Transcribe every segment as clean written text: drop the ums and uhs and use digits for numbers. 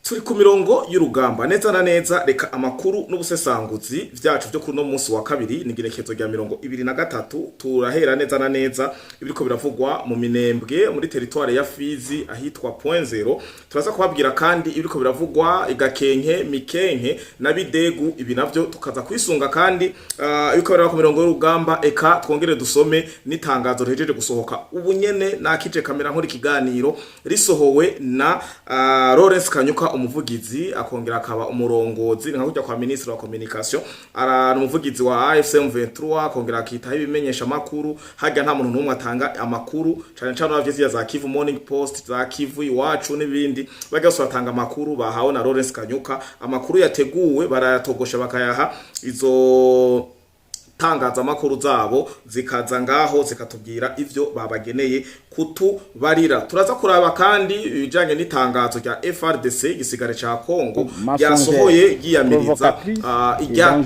turi ku mirongo y'urugamba neza na neza. Reka amakuru n'ubusesanguzi vyacu byo kuri no munsi wa kabiri nigerekezo rya 2023 turahera neza na neza ibiriko biravugwa mu Minembwe muri territoire ya Fizi ahitwa Point Zero. Turaza kubabwira kandi ibiriko biravugwa Igakenke, Mikenke na Bidegu. Ibi navyo tukaza kwisunga kandi ibiriko biravugwa ku mirongo y'urugamba. Eka twongere dusome n'itangazo rihejeje gusohoka ubunyene nakije kamera nkora ikiganiro risohowe na Lawrence Kanyuka, umuvugizi akongera akaba umurongozi nka kujya kwa ministre wa communication, ara umuvugizi wa AFC M23, akongera akitaho ibimenyesha makuru. Hajya nta muntu numwe atanga amakuru cyane cyane abavyizi za Kivu Morning Post, za Kivu Iwacu n'ibindi, bagase batanga amakuru bahawe na Lawrence Kanyuka. Amakuru yateguwe barayatogosha bakayaha izo tangaza amakuru zabo zikaza ngaho zikatubwira ivyo babageneye kutubarira. Turaza kuraba kandi ibijanye n'itangazo rya FRDC igisigare ca Kongo yasohoye giyamiriza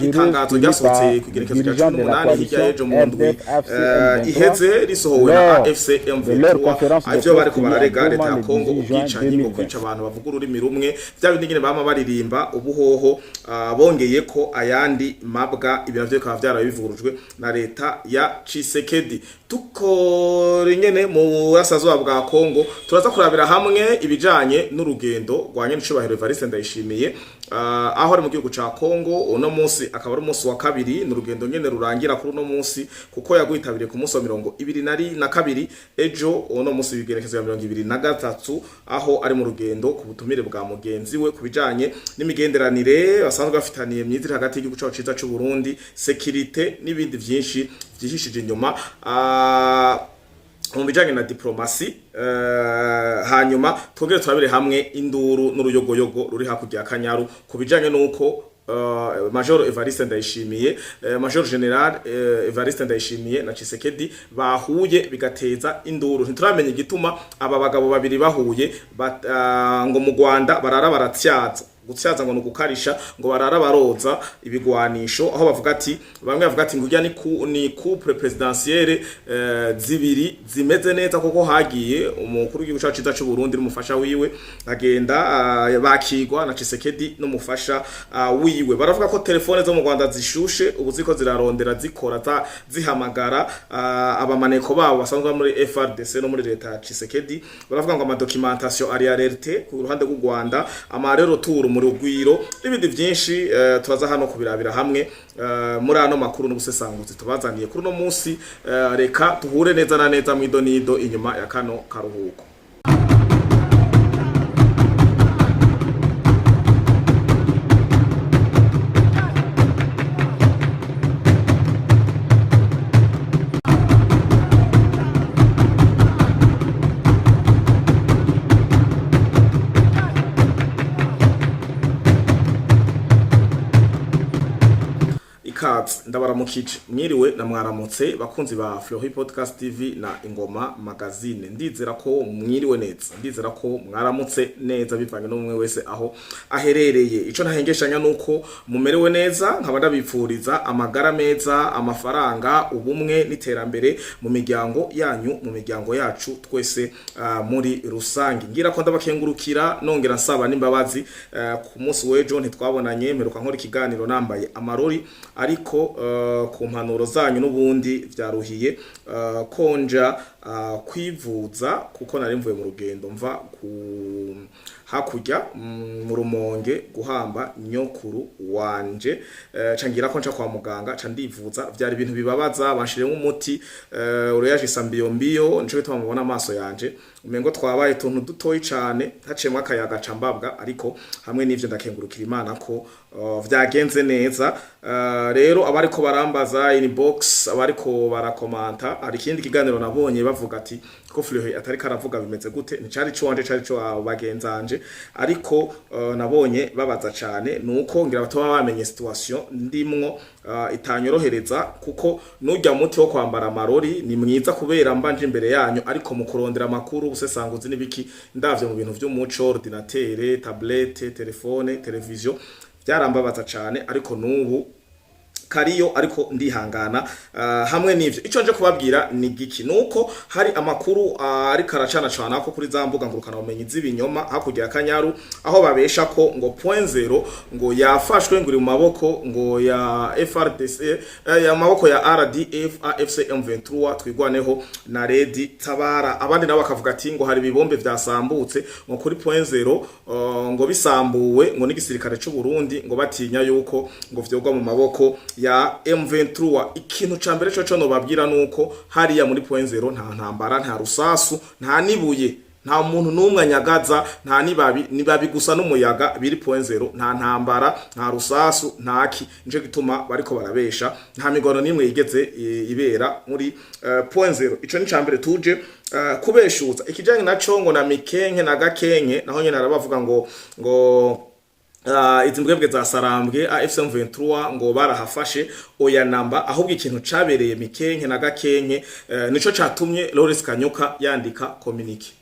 itangazo ryasohotse kugerekezo cya 18 hirya y'ejo mu ndwi iheze risohowe na AFC M23. Ivyo bariko bararega leta ya Kongo ubwicanyi bwo kwica abantu bavuga ururimi rumwe, bya bindi nyine bama baririmba ubuhoho, bongeye ko ayandi mabwa. Ibyo navyo bikaba vyarabivurujwe na leta ya Tshisekedi. Tukore nyene mu burasazwa bwa Kongo turaza kurabira hamwe ibijanye n'urugendo rwa Nyenicubahiro Evariste Ndayishimiye aho ari mu gihugu ca Kongo. Uno munsi akaba ari umunsi wa kabiri, n'urugendo nyene rurangira kuri uno munsi kuko yagwitabiriye ku munsi wa 22 ejo. Uno munsi bigerekezo ya 23 aho ari mu rugendo ku butumire bwa mugenzi we kubijanye n'imigenderanire basanzwe bafitaniye myizire hagati y'igihugu cyacu ciza cy'u Burundi, securite n'ibindi vyinshi vyihishije inyuma mu bijanye na diplomasi. Hanyuma twongere turabire hamwe induru n'uruyogoyogo ruri hakurya ya Kanyaru ku bijanye nuko Major Evariste Ndayishimiye, Major General Evariste Ndayishimiye na Tshisekedi bahuye bigateza induru. Ntituramenye igituma aba bagabo babiri bahuye ngo mu Rwanda barara baratyaza gutyaza ngo nugukarisha ngo barara baroza ibigwanisho, aho bavuga ati bamwe bavuga ati ngujya ni couple presidentielle zibiri zimeze neza kuko hagiye umukuru w'igihugu cyacu ciza cy'u Burundi n'umufasha wiwe agenda bakigwa na Tshisekedi n'umufasha wiwe. Baravuga ko telefone zo mu Rwanda zishushe ubu ziko zirarondera zikora zihamagara abamaneko babo basanzwe muri FRDC no muri leta ya Tshisekedi. Baravuga ngo amadocumentation ari alerte ku ruhande rw'u Rwanda, amarero tour mu rugwiro n'ibindi byinshi. Turaza hano kubirabira hamwe muri ano makuru n'ubusesanguzi tubazaniye kuri no munsi. Reka tuhure neza na neza mu idonido inyuma ya kano karuhuko. Ndabaramukije mwiriwe na mwaramutse bakunzi ba Fleury Podcast TV na Ingoma Magazine. Ndizera ko mwiriwe neza, ndizera ko mwaramutse neza bivanye n'umwe wese aho aherereye. Ico ntahengeshanya nuko mumerewe neza, nkaba ndabipfuriza amagara meza, amafaranga, ubumwe n'iterambere mu miryango yanyu, mu miryango yacu twese muri rusangi. Ngira ko ndabakengurukira nongera nsaba n'imbabazi ku munsi w'ejo ntitwabonanye, mperuka nkora ikiganiro nambaye amarori, ariko ku mpanuro zanyu n'ubundi vyaruhiye konja kwivuza kuko nari mvuye mu rugendo mva ku hakurya mu Rumonge guhamba nyokuru wanje. Cangira ko nca kwa muganga ca ndivuza, vyari ibintu bibabaza, banshiremo umuti urayajisa mbiyombiyo, nico bituma mubona amaso yanje umengo twabaye tuntu dutoyi cane hacemwe akayaga cambabwa, ariko hamwe n'ivyo ndakengurukira Imana ko vyagenze neza. Rero abariko barambaza inbox, abariko barakomanta, hari ikindi kiganiro nabonye bavuga ati ko Fleury atari karavuga bimeze gute, ni cari cyo cari cyo bagenzanje, ariko nabonye babaza cane nuko ngira batoba bamenye situation ndimwo itanyorohereza, kuko nujya muti wo kwambara amarori ni mwiza kubera mbanje imbere yanyu, ariko mu kurondera amakuru ubusesanguzi n'ibiki ndavyo mu bintu vy'umuco, ordinateur, tablette, telefone, television byarambabaza cane. Ariko nubu kariyo ariko ndihangana hamwe n'ivyo ico nje kubabwira ni giki nuko hari amakuru ariko aracana cana ko kuri za mbuga ngurukana bumenyi z'ibinyoma hakurya ya Kanyaru aho babesha ko ngo point zero ngo yafashwe nguri mu maboko ngo ya FRDC ya maboko ya RDF AFC M23 twigwaneho na Redi Tabara abandi nabo bakavuga ati ngo hari bibombe vyasambutse ngo kuri point zero ngo bisambuwe ngo n'igisirikare c'u Burundi ngo batinya yuko ngo vyogwa mu maboko ya M23 ikintu ca mbere cyo no babwira nuko hariya muri point zero nta ntambara nta rusasu nta nibuye nta muntu numwe anyagaza nta nibabi gusa n'umuyaga biri point zero nta ntambara nta rusasu ntaki nje gituma bariko barabesha nta migono nimwe yigeze ibera muri point zero ico ni ca mbere tuje kubeshuza ikijanye naco ngo na mikenke na gakenke naho nyene arabavuga ngo izi mbwebwe za Sarambwe AFC M23 ngo barahafashe oya namba ahubwo ikintu cabereye mikenke na gakenke nico catumye Lawrence Kanyuka yandika communique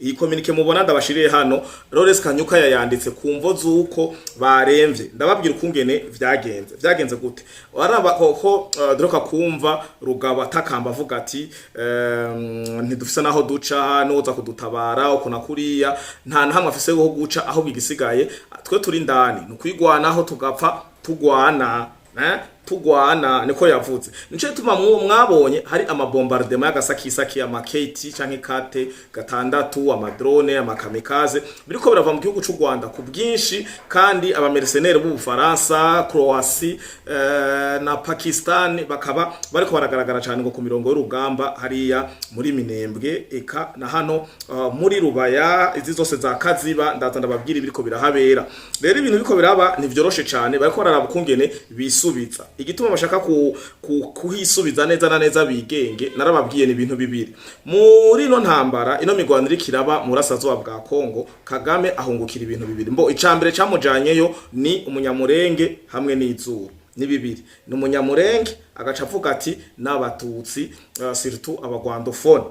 iyi communique mubona ndabashiriye hano Lawrence Kanyuka yayanditse kumvo zuko baremvye ndababwira ukungene vyagenze gute waraba koko droka kumva Rugaba atakamba avuga ati ntidufise naho duca noza kudutabara ukona kuriya nta ntamwe afise ho guca aho bigisigaye twe turi ndani nukwigwanaho tugapfa tugwana niko yavuze nico tuma mwabonye hari amabombardement y'agasakisaki ya maketi canke kate gatandatu amadrone amakamikaze biriko birava mu gihugu c'u Rwanda ku bwinshi kandi aba mercenaires b'u Faransa Croatie na Pakistan bakaba bariko baragaragara cyane ngo ku mirongo y'urugamba hariya muri Minembwe eka na hano muri Rubaya izi zose za Kaziba ndaza ndababwira biriko birahabera rero ibintu biko biraba ntivyoroshe cyane bariko bararaba kungene bisubiza igituma bashaka kuhisubiza neza na neza bigenge narababwiye ni ibintu bibiri muri no ntambara ino migwano iri kiraba mu rasazo bwa Kongo Kagame ahungukira ibintu bibiri mbo icambere camujanyeyo ni umunyamurenge hamwe n'izuru ni bibiri ni umunyamurenge agaca avuga ati n'abatutsi surtout abagwandofone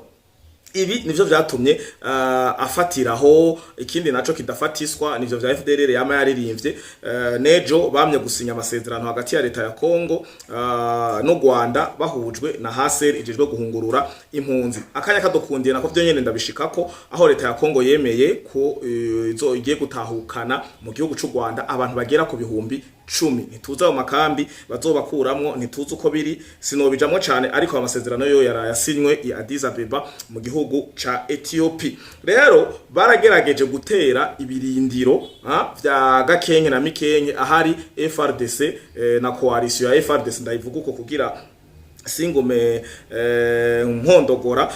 ibi nivyo vyatumye afatiraho ikindi naco kidafatiswa nivyo vya FDLR yama yaririmbye nejo bamye gusinya amasezerano hagati ya leta ya Kongo no Rwanda bahujwe na HCR ijejwe guhungurura impunzi akanya kadokundiye nako byo nyene ndabishikako aho leta ya Kongo yemeye ko izo igiye gutahukana mu gihugu c'u Rwanda abantu bagera ku bihumbi 10 ntituza mu makambi bazobakuramwo ntituza uko biri sinobijamwe cyane ariko amasezerano yo yarayasinywe i Addis Abeba mu gihugu ca Ethiopia rero baragerageje gutera ibirindiro vya gakenke na mikenke ahari FRDC na coalition ya FRDC ndayivuga uko kugira singume nkondogora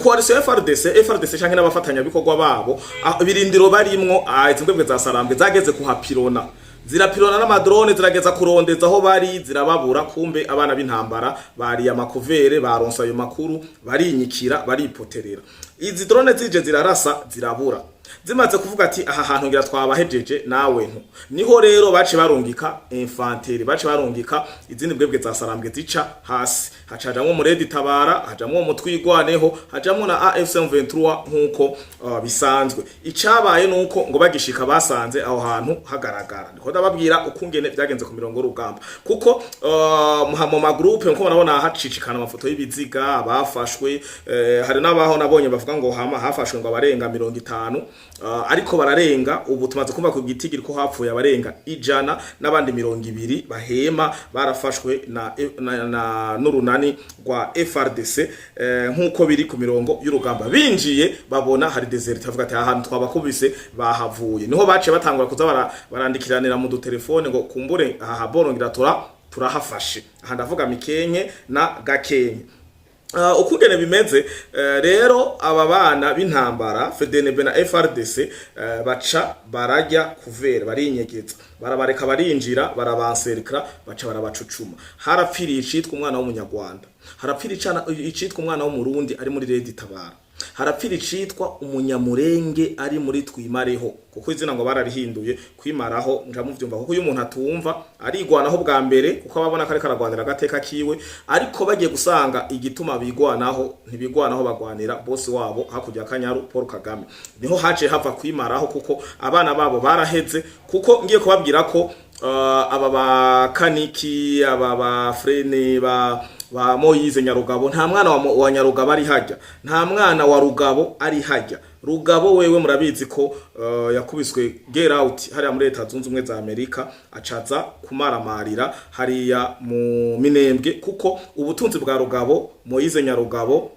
coalition FRDC canke n'abafatanya bikorwa babo ibirindiro barimwo izimbwebwe za Sarambwe zageze kuhapirona zirapirona n'amadrone zirageza kurondeza aho bari zirababura kumbe abana b'intambara bari amakuvere baronsa ayo makuru barinyikira baripoterera izi drone zije zirarasa zirabura zimaze kuvuga ati aha hantu ngira twabahejeje nawe ntu niho rero bace barungika infanteri bace barungika izindi bwebwe za Sarambwe zica hasi hacajamwe mu Redi Tabara hajamwe mu twigwaneho hajamwe na AFC M23 nkuko bisanzwe icabaye nuko ngo bagishika basanze aho hantu hagaragara niko ndababwira ukungene vyagenze ku mirongo y'urugamba kuko mu ma groupe nko barabona hacicikana amafoto y'ibiziga abafashwe hari nabaho nabonye bavuga ngo hafashwe ngo abarenga 50 ariko bararenga ubu tumaze kumva ku gitigiri ko hapfuye abarenga 100 n'abandi 200 bahema barafashwe na n'urunani rwa FRDC nkuko biri ku mirongo y'urugamba binjiye babona hari desert avuga ati ahantu twabakubise bahavuye niho bace batangura kuza barandikiranira mu dutelefone ngo kumbure aha borongira turahafashe aha ndavuga mikenke na gakenke ukungene bimeze rero aba bana b'intambara FDNB na FRDC baca barajya kuvera barinyegeza barabareka barinjira barabanserikra baca barabacucuma harapfiriye icitwa umwana w'umunyarwanda harapfira icitwa umwana wo mu Burundi ari muri Redi Tabara harapfira icitwa umunyamurenge ari muri Twimareho kuko izina ngo bararihinduye kwimaraho njamuvyumva kuko uyu umuntu atumva arigwanaho bwa mbere kuko ababona kare karagwanira gateka kiwe ariko bagiye gusanga igituma bigwanaho ntibigwanaho bagwanira boss wabo hakujya Kanyaru Paul Kagame niho haje hava kwimaraho kuko abana babo baraheze kuko ngiye kubabwira ko aba ba Kaniki, aba ba Frene, ba Moyize Nyarugabo, nta mwana wa Nyarugabo ari hajya, nta mwana wa Rugabo ari hajya. Rugabo wewe murabizi ko yakubiswe get out hariya muri Leta Zunze Ubumwe za Amerika, acaza kumaramarira hariya mu Minembwe, kuko ubutunzi bwa Rugabo, Moyize Nyarugabo,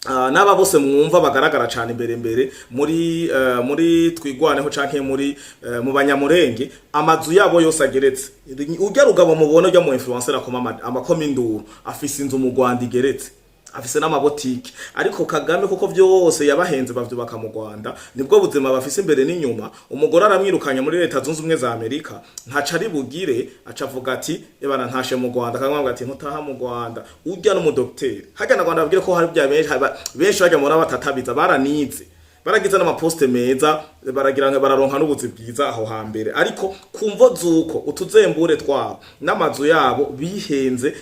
n'aba bose mwumva bagaragara cyane imbere muri twigwaneho canke mu banyamurenge, amazu yabo yose ageretse. Urya Rugabo mubona ujya mu influencer akoma amakominduru, afise inzu mu Rwanda igeretse, afise n'amabotike. Ariko Kagame kuko byose yabahenze bavyubaka mu Rwanda, nibwo buzima bafise imbere n'inyuma. Umugore aramwirukanya muri Leta Zunze Ubumwe za Amerika, ntaca ari bugire, acavuga ati ebana ntashe mu Rwanda. Kagame ati ntutaha mu Rwanda. Urya no mu docteur hajya na Rwanda babwire ko hari bya benshi bajya muri abatatabiza baranize, baragize n'amaposte meza, bararonka n'ubuzi bwiza aho hambere. Ariko kumvo zuko utuzembure twabo n'amazu yabo bihenze,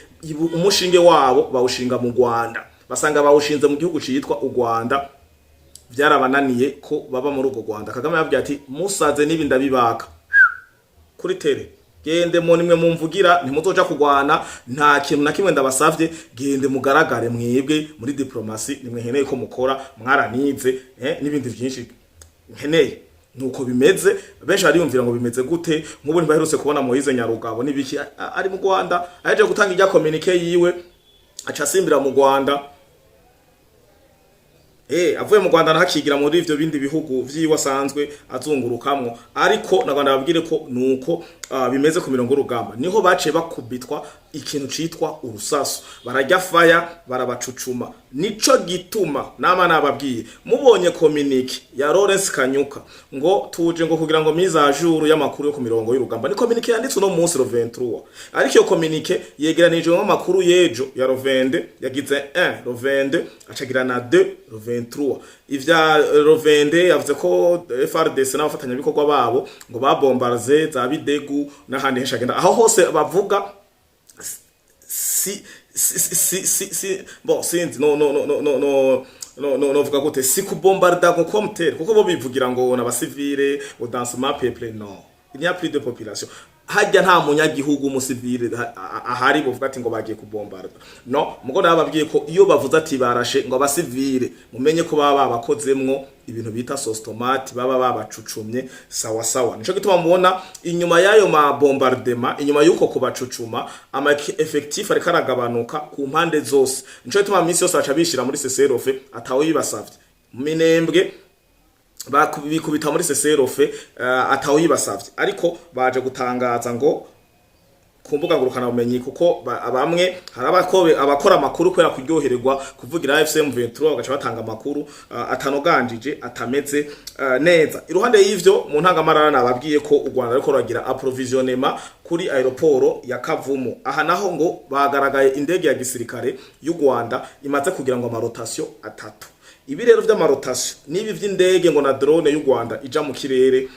umushinge wabo bawushinga mu Rwanda, basanga bawushinze mu gihugu citwa u Rwanda, byarabananiye ko baba muri urwo Rwanda. Kagame yabwiye ati musaze nibi ndabibaka kuri tele, gende mu nimwe mumvugira, ntimuzoja kugwana, nta kintu na kimwe ndabasavye, gende mugaragare mwebwe muri diplomasi, nimwe nkeneye ko mukora, mwaranize n'ibindi byinshi nkeneye. Nuko bimeze, benshi ariyumvira ngo bimeze gute. Nk'ubu ntibaherutse kubona Moyize Nyarugabo nibiki ari mu Rwanda, aje gutanga ijya communique yiwe, aca asimbira mu Rwanda. Avuye mu Rwanda ntakigira muri ivyo bindi bihugu vyiwe asanzwe azungurukamwo. Ariko naganda babwire ko nuko bimeze ku mirongo y'urugamba, niho bace bakubitwa ikintu citwa urusasu, barajya faya, barabacucuma. Nico gituma nama nababwiye, mubonye communique ya Lawrence Kanyuka ngo tuje ngo kugira ngo mise à jour y'amakuru yo ku mirongo y'urugamba, ni communique yanditse no munsi le 23. Ariko iyo communique yegeranije mu makuru yejo ya Rovende, yagize 1 Rovende acagira na 2 Rovende. Ivya Rovende yavuze ko FRDC n'abafatanya bikorwa babo ngo babombarze za Bidegu n'ahandi heshagenda, aho hose bavuga bon sinzi no vuga gute, si kubombarda ngo komtere, kuko bo bivugira ngo n'abasivile au dansement peuple. Non, il n'y a plus de population. Hajya nta munyagihugu umusivile ahari buvuga ati ngo bagiye kubombarda. No, mugo nababwiye ko iyo bavuze ati barashe ngo abasivile, mumenye ko baba bakozemwo ibintu bita sostomate, baba babacucumye sawa sawa. Nico gituma mubona inyuma yayo ma bombardement, inyuma yuko kubacucuma, ama effectif ariko aragabanuka ku mpande zose. Nico gituma misi yose aca bishira muri CCRF atawe yibasavye. Minembwe bikubita muri CCRF ataho yibasavye, ariko baje gutangaza ngo kumbuga ngurukana umenyi, kuko bamwe hari abakora amakuru kwera kuryohererwa kuvugira FCM 23 bagaca batanga amakuru atanoganjije, atameze neza. Iruhande y'ivyo mu ntangamarara nababwiye ko u Rwanda ariko ragira approvisionnement kuri aeroport ya Kavumu. Aha naho ngo bagaragaye indege ya gisirikare y'u Rwanda imaze kugira ngo amarotation 3. Ibi rero vy'amarotation nibi vy'indege ngo na drone y'u Rwanda ija mu kirere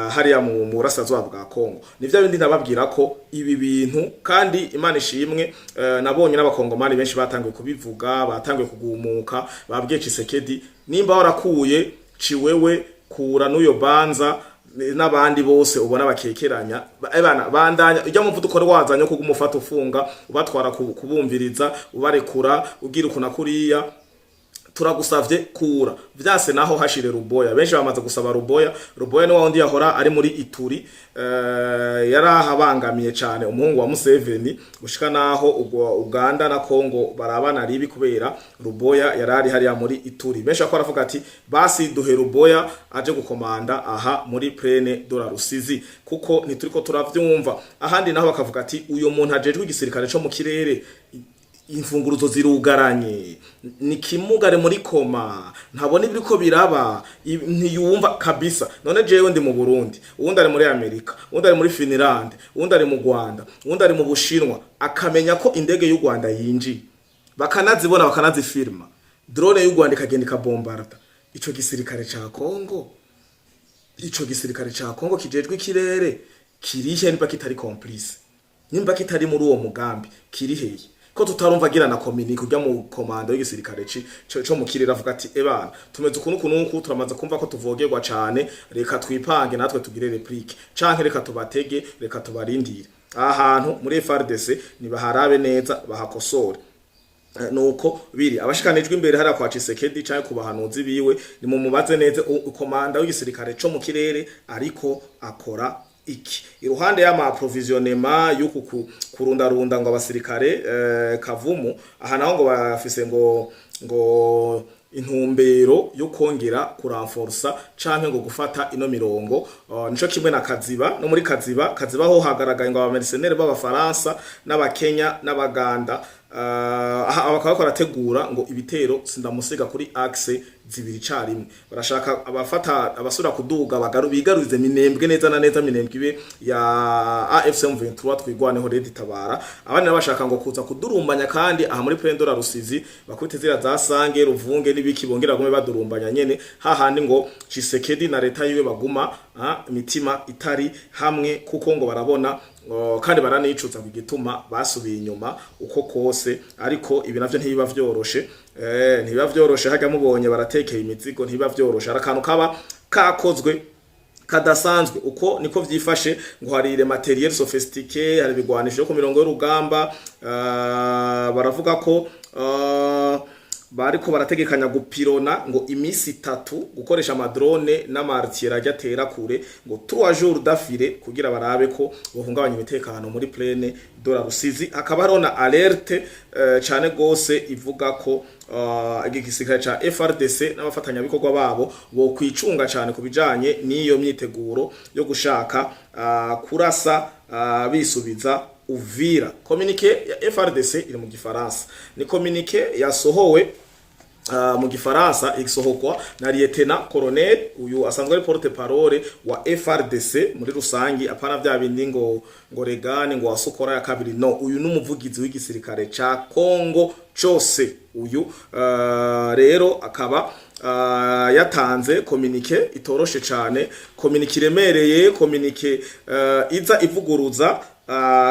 hariya mu burasazwa bwa Kongo, nivyo bindi nababwira ko ibi bintu, kandi Imana ishimwe, nabonye n'abakongomani benshi batangiye kubivuga, batangiye kugumuka, babwiye Tshisekedi nimba warakuye Ciwewe kura n'uyo Banza n'abandi bose ubona bakekeranya, ebana bandanya ujya mu mvuduko wazanye ko gumufata ufunga, ubatwara kubumviriza, ubarekura, ugira ukuna kuriya, turagusavye kura. Vyase naho hashire Ruboya, benshi bamaze gusaba Ruboya ni wawundi yahora ari muri Ituri, yarahabangamiye cyane umuhungu wa Museveni, gushika naho Uganda na Kongo barabana ribi kubera Ruboya yarari hariya muri Ituri. Benshi akora avuga ati basi duhe Ruboya aje gukomanda aha muri Plaine de la Rusizi, kuko nituriko turavyumva. Ahandi naho bakavuga ati uyo muntu ajejwe igisirikare cyo mu kirere, imfunguruzo zirugaranye, ni kimugare muri koma, ntabona ibiriko biraba, ntiyumva kabisa. None jewe ndi mu Burundi, uwundi ari muri Amerika, uwundi ari muri Finland, uwundi ari mu Rwanda, uwundi ari mu Bushinwa, akamenya ko indege y'u Rwanda yinji, bakanazibona bakanazifirma, drone y'u Rwanda ikagenda ikabombarda. Ico gisirikare ca Kongo, kijejwe ikirere kirihe nimba kitari complice, nimba kitari muri uwo mugambi kiri hehe? ko tutarumva agira na communique kujya mu komando y'igisirikare cyo mu kirere avuga ati ebana tumeze ukuntu turamaze kumva ko tuvogerwa cyane, reka twipange natwe tugire replique canke reka tubatege, reka tubarindire. Ahantu muri FARDC nibaharabe neza bahakosore. Nuko biri abashikanijwe imbere hari kwa Tshisekedi cyangwa ku bahanuzi biwe ni mu mubaze neza komanda w'igisirikare cyo mu kirere ariko akora iki iruhande y'ama approvisionnement y'uku kurundarunda ngo abasirikare kavumu aha naho ngo bafise ngo intumbero yo kongera kuranforsa canke ngo gufata ino mirongo nico kimwe na Kaziba no muri Kaziba ho hagaragaye ngo abamercenaires b'abafaransa n'abakenya n'abaganda abakaba barategura ngo ibitero sindamusiga kuri axe zibiri carimwe barashaka abasura kuduga bigarurize minembwe neza na neza minembwe ibe ya AFC M23 twigwaneho Red Tabara abandi nabashaka ngo kuza kudurumbanya kandi aha muri Pendora Rusizi bakubite zira za Sange Ruvunge n'ibiki bongera gume badurumbanya nyene hahandi ngo Tshisekedi na leta yiwe baguma imitima itari hamwe kuko ngo barabona kandi baranicuza kugituma basubiye inyuma uko kose ariko ibi navyo ntibiba vyoroshe hajya mubonye baratekeye imizigo ntibiba vyoroshe arakantu kaba kakozwe kadasanzwe uko niko vyifashe ngo harire materiel sophistiqué hari bigwanisho ku mirongo y'urugamba baravuga ko bariko barategekanya gupirona ngo imisi 3 gukoresha amadrone n'amartier ajyatera kure ngo 3 jours d'affilée kugira barabe ko bohungabanya imitekano muri plaine de la Rusizi akaba arona alerte cyane gose ivuga ko igisirikare ca FARDC n'abafatanya bikorwa babo bo kwicunga cyane kubijanye niyo myiteguro yo gushaka kurasa bisubiza Uvira. Communiqué ya FARDC iri mu Gifaransa. Ni communiqué yasohowe mu Gifaransa isohokwa na Lieutenant Colonel uyu asanzwe ari porte parole wa FARDC muri rusangi apana vya bindi ngo regane ngo wasokora ya kabiri no uyu n'umuvugizi w'igisirikare ca Congo cyose uyu rero akaba yatanze communiqué itoroshe cyane communiqué iremereye communiqué iza ivuguruza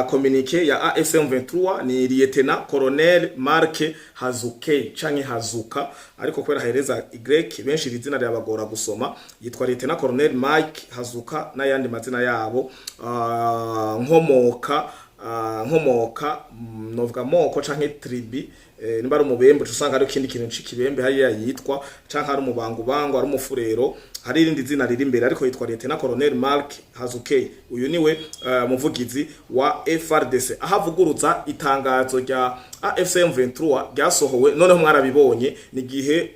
communiqué ya AFM 23 ni Lieutenant Colonel Mark Hazuke canke Hazuka ariko kwera hereza Y benshi izina ryabagora gusoma yitwa Lieutenant Colonel Mike Hazuka n'ayandi mazina yabo nkomoka novuga moko canke tribi nimba ari umubembe usanga ari ikindi kintu cikibembe hariya yitwa canke ari umubangu ari umufurero hari irindi zina riri imbere ariko yitwa Lieutenant Colonel Mark Hazuke uyu niwe muvugizi wa FARDC ahavuguruza itangazo rya AFCM 23 ryasohowe noneho mwarabibonye ni gihe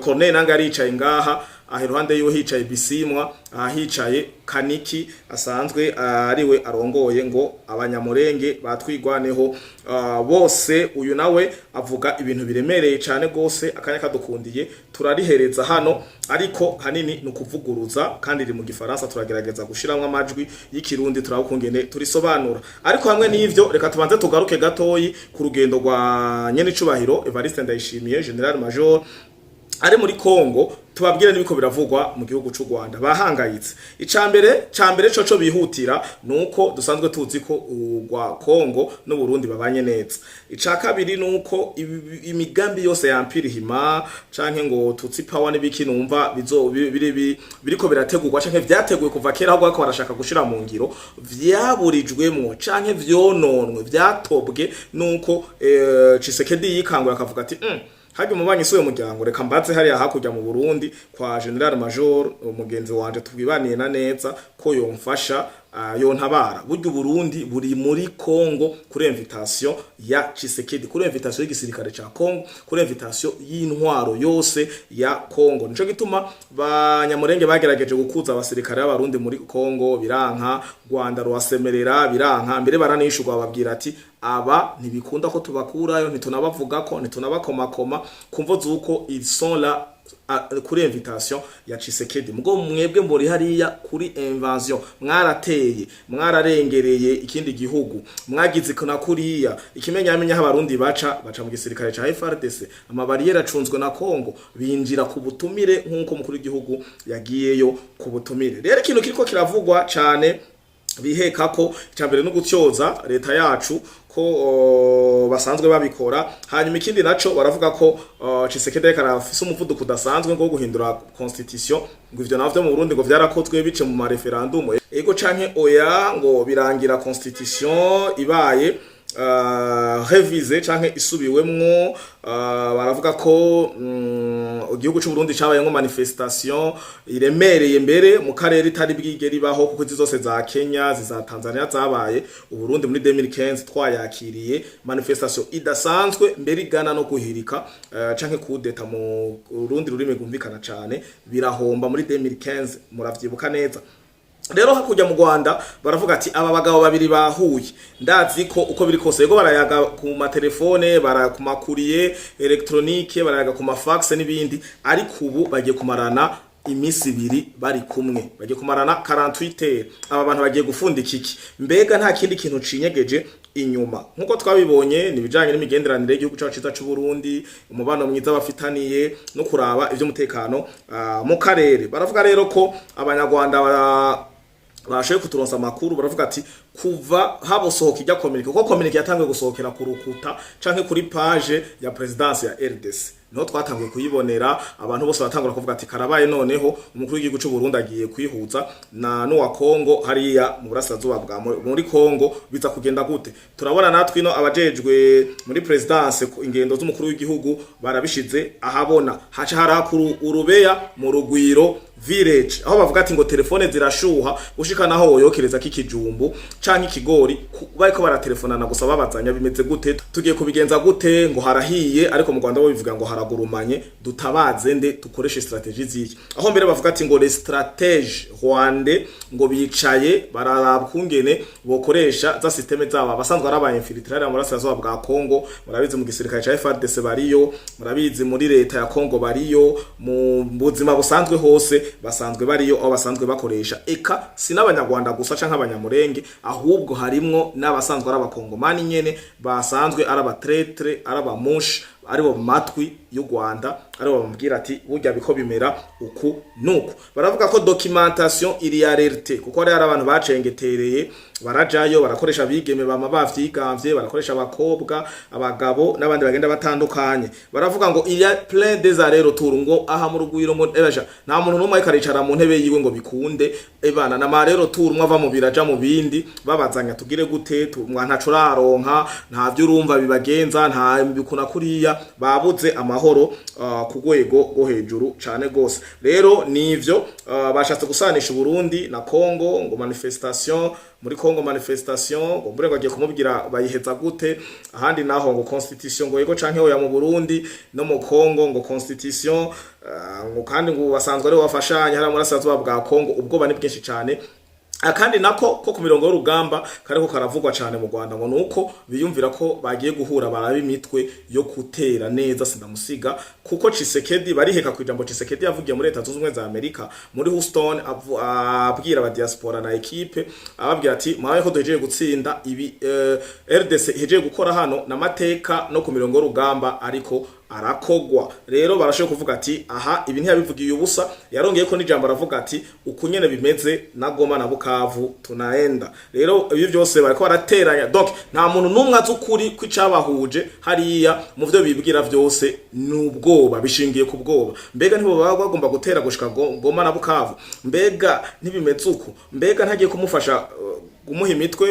Colonel nanga aricaye ngaha ahiruhande yiwe hicaye Bisimwa ahicaye Kaniki asanzwe ariwe arongoye ngo abanyamurenge batwigwaneho bose uyu nawe avuga ibintu biremereye cyane gose akanya kadukundiye turarihereza hano ariko hanini nukuvuguruza kandi iri mu Gifaransa turagerageza gushiramwe amajwi y'ikirundi turabukungene turisobanura ariko hamwe n'ivyo reka tubanze tugaruke gatoyi ku rugendo rwa nyene icubahiro Evariste Ndayishimiye General Major ari muri Kongo tubabwira nibiko biravugwa mu gihugu cy'u Rwanda bahangayitse icambere coco bihutira nuko dusanzwe tuzi ko urwa Kongo no Burundi babanye neza icakabiri nuko imigambi yose ya Mpirihima canke ngo tutsi power nibiki numva biriko birategurwa canke vyateguye kuva kera ahubwo ko barashaka gushira mu ngiro vyaburijwemo canke vyononwe vyatobwe nuko Tshisekedi yikangura akavuga ati hagi mubanyi suye muryango reka mbaze hari hakurya mu Burundi kwa General Major umugenzi wanje tubwibaniye na neza ko yomfasha yontabara buryo Burundi buri muri Kongo kuri invitation ya Tshisekedi kuri invitation y'igisirikare ca Kongo kuri invitation y'intwaro yose ya Kongo nico gituma banyamurenge bagerageje gukuza abasirikare b'abarundi muri Kongo biranka Rwanda rwasemerera biranka mbere baranishurwa babwira ati aba ntibikunda ko tubakurayo ntitunabavuga ko ntitunabakomakoma kumvo zuko ils sont là kuri invitation ya Tshisekedi mugo mwebwe mbori hariya kuri invasion mwarateye mwararengereye ikindi gihugu mwagize kuna kuriya ikimenyamenya abarundi baca mu gisirikare ca FARDC amabariyera acunzwe na Kongo binjira ku butumire nkuko mukuru w'igihugu yagiyeyo ku butumire rero ikintu kiriko kiravugwa cyane biheka ko icyambere no gutyoza leta yacu ko basanzwe babikora. Hanyuma ikindi naco baravuga ko Tshisekedi karafise umuvuduko udasanzwe ngo guhindura constitution, ngo ivyo navyo mu Burundi ngo vyarakozwe bice mu ma referendum ego canke oya, ngo birangira constitution ibaye revize canke isubiwemwo. Baravuga ko igihugu cy'u Burundi cabaye ngo manifestation iremereye mbere mu karere itari bwige ribaho, kuko zose za Kenya ziza Tanzania zabaye, u Burundi muri 2015 twayakiriye manifestation idasanzwe mbere igana no guhirika canke kudeta mu Burundi rurimi gumvikana cane, birahomba muri 2015 muravyibuka neza. Rero hakujya mu Rwanda baravuga ati aba bagabo babiri bahuye, ndazi ko uko biri kose yego barayaga ku matelefone, bara ku makuriye electronique, barayaga ku mafax n'ibindi, ariko ubu bagiye kumarana imisi ibiri bari kumwe, bagiye kumarana 48 aba bantu bagiye gufundika iki, mbega nta kindi kintu cinyegeje inyuma nkuko twabibonye nibijanye n'imigenderanire y'igihugu cyacu cyiza cy'u Burundi, umubano mwiza bafitaniye no kuraba ivyo mutekano mu karere. Baravuga rero ko abanyarwanda bashoye kuturonsa amakuru, baravuga ati kuva habosohoka ijya communique, kuko communique yatangiye gusohokera ku rukuta canke kuri page ya presidence ya RDC, no twatangiye kuyibonera, abantu bose batangura kuvuga ati karabaye noneho umukuru w'igihugu cy'u Burundi agiye kwihuza na n'uwa Kongo hariya mu burasirazuba bwa muri Kongo, biza kugenda gute? Turabona natwe ino abajejwe muri presidence ingendo z'umukuru w'igihugu barabishize ahabona, haca harakuru urubeya mu Rugwiro village, aho bavuga ati ngo telefone zirashuha gushika naho woyokereza k'ikijumbu canke ikigori, bariko baratelefona na gusa babazanya bimeze gute, tugiye kubigenza gute, ngo harahiye, ariko mu Rwanda bo bivuga ngo haragurumanye, dutabaze nde dukoreshe strategie ziki. Aho mbere bavuga ati ngo les stratèges rwandais ngo bicaye bararaba kungene bokoresha za systeme zabo, abasanzwe arabaye infiltrare mu burasirazuba bwa Kongo, murabizi mu gisirikare ca FARDC bariyo, murabizi muri leta ya Kongo bariyo, mu buzima busanzwe hose basanzwe bariyo, aho basanzwe bakoresha eka sinabanyarwanda gusa canke abanyamurenge, ahubwo harimwo n'abasanzwe ari abakongomani nyene basanzwe ari abatretre, ari abamushi, aribo matwi y'u Rwanda, aribo bamubwira ati burya biko bimera uku nuko. Baravuga ko documentation iri ya realite, kuko ari abantu bacengetereye barajayo barakoresha bigeme bama bavyigamvye, barakoresha abakobwa, abagabo n'abandi bagenda batandukanye. Baravuga ngo il y a plein des allers-retours, ngo aha mu Rugwiro ngo ebaja nta muntu numwe karicara mu ntebe yiwe ngo bikunde, ebana na allers-retours mwava mu biraja mu bindi, babazanya tugire gute, ntaco raronka, nta byo urumva bibagenza, nta bikuna kuriya, babuze amahoro ku rwego rwo hejuru cyane gose. Rero nivyo bashatse gusanisha Burundi na Kongo, ngo manifestation muri Kongo, manifestation ngo mbure bagiye kumubwira bayiheza gute, ahandi naho ngo constitution ngo yego canke oya mu Burundi no mu Kongo ngo constitution ngo kandi ngo basanzwe ari wafashanya hari muri Burasirazuba bwa Kongo, ubwoba ni bwinshi cyane. Akandi nako ko ku mirongo y'urugamba kariko karavugwa cyane mu Rwanda, ngo nuko biyumvira ko bagiye guhura barabe imitwe yo kutera neza sindamusiga, kuko Tshisekedi bariheka ku ijambo Tshisekedi yavugiye muri Leta Zunze Ubumwe za Amerika muri Houston, abwira aba diaspora na equipe, ababwira ati mwawe ko duhejeje gutsinda ibi RDC ihejeje gukora hano na mateka no ku mirongo y'urugamba ariko arakogwa. Rero barashoye kuvuga ati aha ibi ntiyabivugiye ubusa, yarongeye ko n'ijambo aravuga ati ukunyene bimeze na Goma na Bukavu tunaenda. Rero ibi byose bariko barateranya, donc nta muntu numwe azukuri kwicabahuje hariya mu byo bibwira byose n'ubwoba bishingiye ku bwoba. Mbega ntibo baba bagomba gutera gushika Goma na Bukavu, mbega ntibimeze uko, mbega ntagiye kumufasha umuha imitwe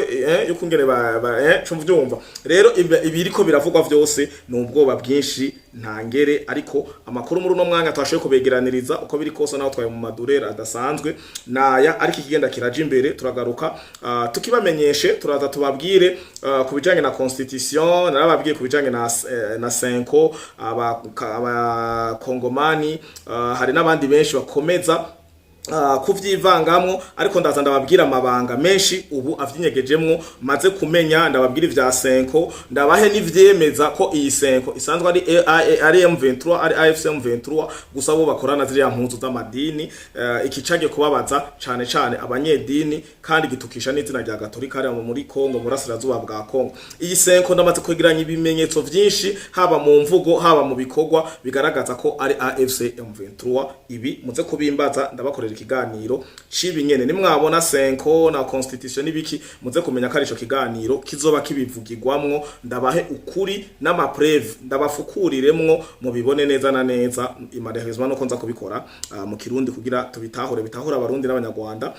yo kungene cyumva. Rero ibiriko biravugwa byose n'ubwoba bwinshi ntangere, ariko amakuru muri uno mwanya twashoye kubegeraniriza uko biri kose naho twaye mu madurera adasanzwe naya, ariko ikigenda kiraje imbere turagaruka tukibamenyeshe, turaza tubabwire kubijanye na constitution, narababwiye kubijanye na Senko, aba Kongomani, hari n'abandi benshi bakomeza kuvyivangamwo, ariko ndaza ndababwira amabanga menshi ubu avyinyegejemwo maze kumenya. Ndababwira ivya Senko, ndabahe n'ivyemeza ko iyi Senko isanzwe ari M23 ari AFC M23 gusa bo bakorana ziriya mpunzu z'amadini, ikicage kubabaza cane cane abanyedini kandi gitukisha n'izina rya Gatolika ari muri Kongo, burasirazuba bwa Kongo. Iyi Senko ndamaze kwegeranya ibimenyetso vyinshi, haba mu mvugo haba mu bikorwa bigaragaza ko ari AFC M23. Ibi muze kubimbaza ndabakorera ikiganiro cibi nyene nimwabona senko na constitution n'ibiki muze kumenya ko ari ico kiganiro kizoba kibivugirwamwo ndabahe ukuri n'amapreve ndabafukuriremwo mubibone neza na neza imarehezwa no konza kubikora mu kirundi kugira bitahura abarundi n'abanyarwanda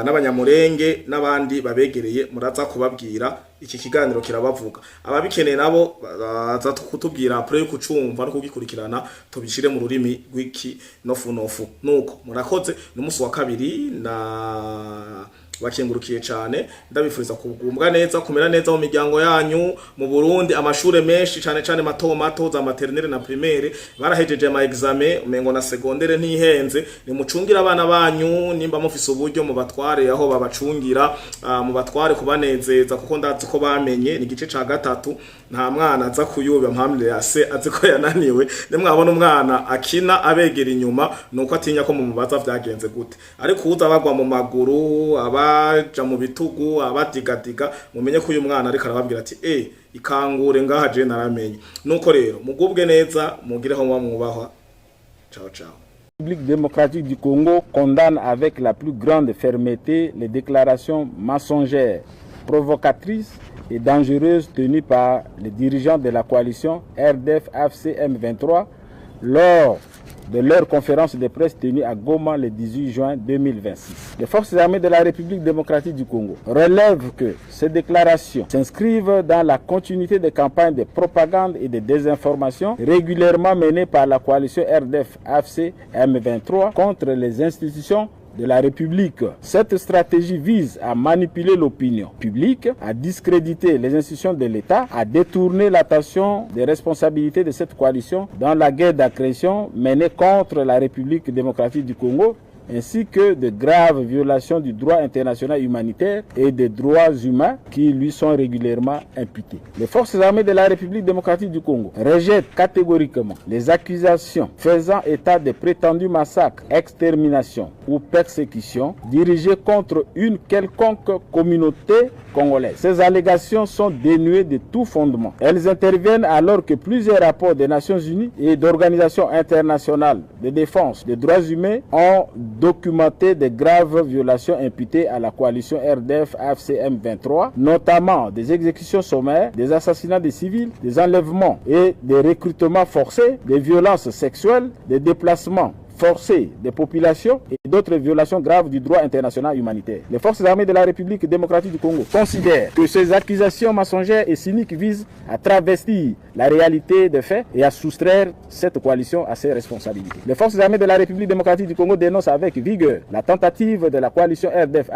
n'abanyamurenge n'abandi babegereye muraza kubabwira iki kiganiro kirabavuga ababikeneye nabo baza kutubwira pre kucumva no kugikurikirana tubishire mu rurimi rw'iki nofu nuko murakoze n'umunsi wa kabiri na bakengurukiye cyane ndabifuriza kugumbwa neza kumera neza mu miryango yanyu mu Burundi amashure menshi cyane mato za maternelle na primaire barahejeje ama examen umengo na secondaire ntihenze ni mucungira abana banyu nimba mufise uburyo mu batware aho babacungira mu batware kubanezeza kuko ndazi ko bamenye ni gice ca gatatu nta mwana aza kuyuba mpamle yase aziko yananiwe nimwabona umwana akina abegera inyuma nuko atinya ko mu mubaza vyagenze gute ariko uza bagwa mu maguru abaja mu bitugu abadigadiga mumenye ko uyu mwana ariko arababwira ati ikangure ngaha je naramenye nuko rero mugubwe neza mugireho mwubahwa ciao ciao. La République démocratique du Congo condamne avec la plus grande fermeté les déclarations mensongères, provocatrices et dangereuses tenues par les dirigeants de la coalition RDF-AFC-M23 lors de leur conférence de presse tenue à Goma le 18 juin 2026. Les forces armées de la République démocratique du Congo relèvent que ces déclarations s'inscrivent dans la continuité des campagnes de propagande et de désinformation régulièrement menées par la coalition RDF-AFC-M23 contre les institutions de la République. Cette stratégie vise à manipuler l'opinion publique, à discréditer les institutions de l'État, à détourner l'attention des responsabilités de cette coalition dans la guerre d'agression menée contre la République démocratique du Congo, ainsi que de graves violations du droit international humanitaire et des droits humains qui lui sont régulièrement imputés. Les forces armées de la République démocratique du Congo rejettent catégoriquement les accusations faisant état de prétendus massacres, exterminations ou persécutions dirigées contre une quelconque communauté congolaise. Ces allégations sont dénuées de tout fondement. Elles interviennent alors que plusieurs rapports des Nations Unies et d'organisations internationales de défense des droits humains ont documenté de graves violations imputées à la coalition RDF-AFC-M23, notamment des exécutions sommaires, des assassinats de civils, des enlèvements et des recrutements forcés, des violences sexuelles, des déplacements forcés des populations et d'autres violations graves du droit international humanitaire. Les forces armées de la République démocratique du Congo considèrent que ces accusations mensongères et cyniques visent à travestir la réalité des faits et à soustraire cette coalition à ses responsabilités. Les forces armées de la République démocratique du Congo dénoncent avec vigueur la tentative de la coalition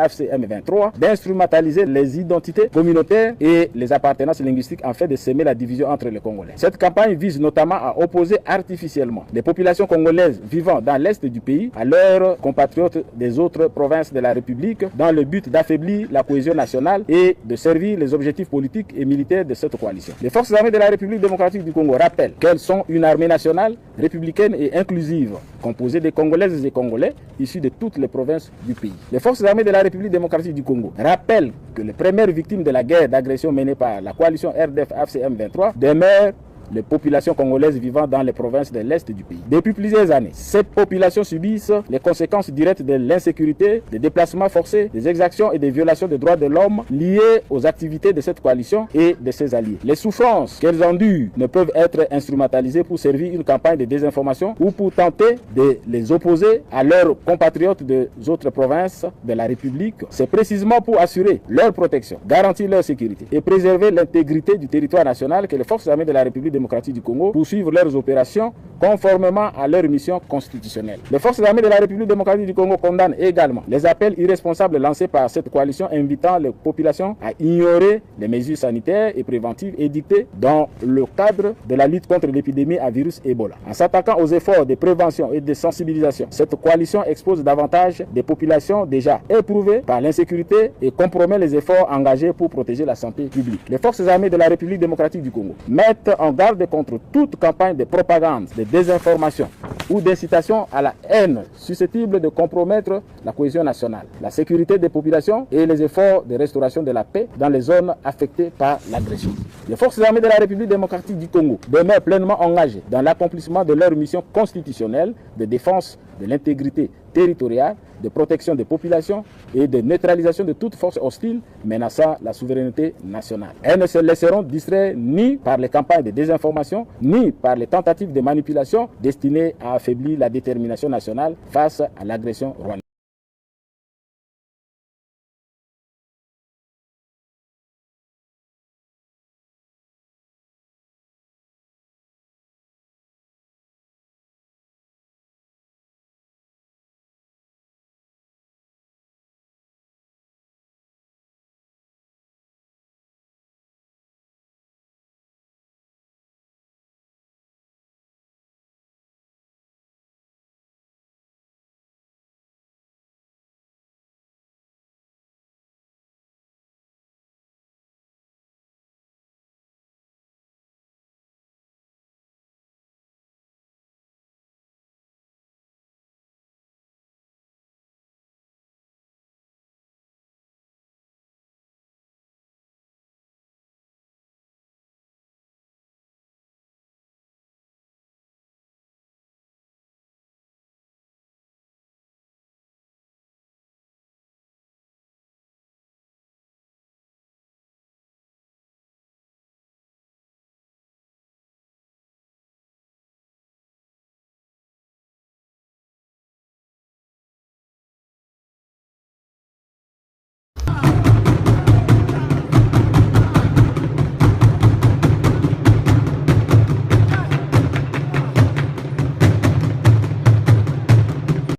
RDF-AFC-M23 d'instrumentaliser les identités communautaires et les appartenances linguistiques afin de semer la division entre les Congolais. Cette campagne vise notamment à opposer artificiellement les populations congolaises vivant dans l'est du pays à leurs compatriotes des autres provinces de la République dans le but d'affaiblir la cohésion nationale et de servir les objectifs politiques et militaires de cette coalition. Les forces armées de la République démocratique du Congo rappellent qu'elles sont une armée nationale, républicaine et inclusive, composée de Congolaises et Congolais issus de toutes les provinces du pays. Les forces armées de la République démocratique du Congo rappellent que les premières victimes de la guerre d'agression menée par la coalition RDF-AFC-M23 demeurent les populations congolaises vivant dans les provinces de l'Est du pays. Depuis plusieurs années, ces populations subissent les conséquences directes de l'insécurité, des déplacements forcés, des exactions et des violations des droits de l'homme liées aux activités de cette coalition et de ses alliés. Les souffrances qu'elles endurent ne peuvent être instrumentalisées pour servir une campagne de désinformation ou pour tenter de les opposer à leurs compatriotes des autres provinces de la République. C'est précisément pour assurer leur protection, garantir leur sécurité et préserver l'intégrité du territoire national que les forces armées de la République démocratique du Congo poursuivent leurs opérations conformément à leur mission constitutionnelle. Les forces armées de la République démocratique du Congo condamnent également les appels irresponsables lancés par cette coalition invitant les populations à ignorer les mesures sanitaires et préventives édictées dans le cadre de la lutte contre l'épidémie à virus Ebola. En s'attaquant aux efforts de prévention et de sensibilisation, cette coalition expose davantage des populations déjà éprouvées par l'insécurité et compromet les efforts engagés pour protéger la santé publique. Les forces armées de la République démocratique du Congo mettent en garde contre toute campagne de propagande, de désinformation ou d'incitation à la haine susceptible de compromettre la cohésion nationale, la sécurité des populations et les efforts de restauration de la paix dans les zones affectées par l'agression. Les forces armées de la République démocratique du Congo demeurent pleinement engagées dans l'accomplissement de leur mission constitutionnelle de défense de l'intégrité territoriale, de protection des populations et de neutralisation de toute force hostile menaçant la souveraineté nationale. Elles ne se laisseront distraire ni par les campagnes de désinformation, ni par les tentatives de manipulation destinées à affaiblir la détermination nationale face à l'agression rwandaise.